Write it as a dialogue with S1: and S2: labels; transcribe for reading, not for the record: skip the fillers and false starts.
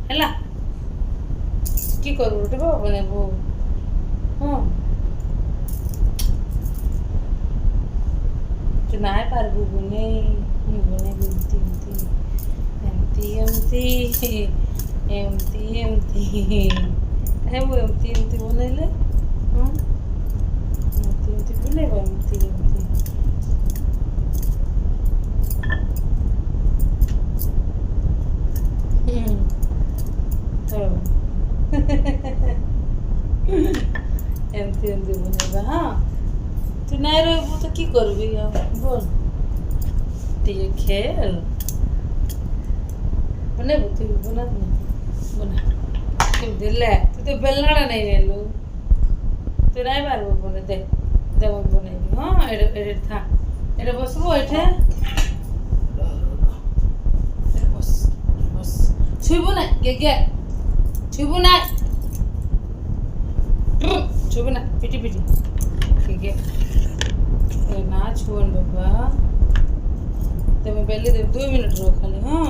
S1: ହେଲା কি করবো ରୁଟି ବନେଇବୁ ହଁ ତୁ ନାଇଁ ପାରିବୁ ବନେଇ ମୁଁ ବନେଇବି ଏମିତି ଏମିତି ଏମିତି ଏମିତି ଏମିତି ମୁଁ ଏମିତି ଏମିତି ବନେଇଲେ ହଁ ଏମିତି ଏମିତି ବନେଇବ ଏମିତି ଏମିତି ହଉ ଏମିତି ଏମିତି ବନେଇବା ହଁ ତୁ ନାଇଁ ରହିବୁ ତ কি କରିବି ଆଉ ବୋଲ ଟିକେ ଖେଳ ବନେଇବୁ ତୁ ବନା ବନା କେମିତି ଲେ ତୁ ତ ବେଲଣାଟା ନେଇ ନେଲୁ ତୁ ନାଇଁ ପାରିବୁ ବନେଇ ଦେ ଦେ ମୁଁ ବନେଇବି ହଁ ଏଇଟା ଏଇଠି ଥା ଏଇଟା ବସିବୁ ଏଇଠି ବସ ବସ ଛୁଇବୁ ନା গে ଛୁଇବୁ ନା ଛୁଇବୁ ନା ପିଟି ପିଟି गे ना छुअन बाबा तब बेली दे 2 मिनट रो खाली हाँ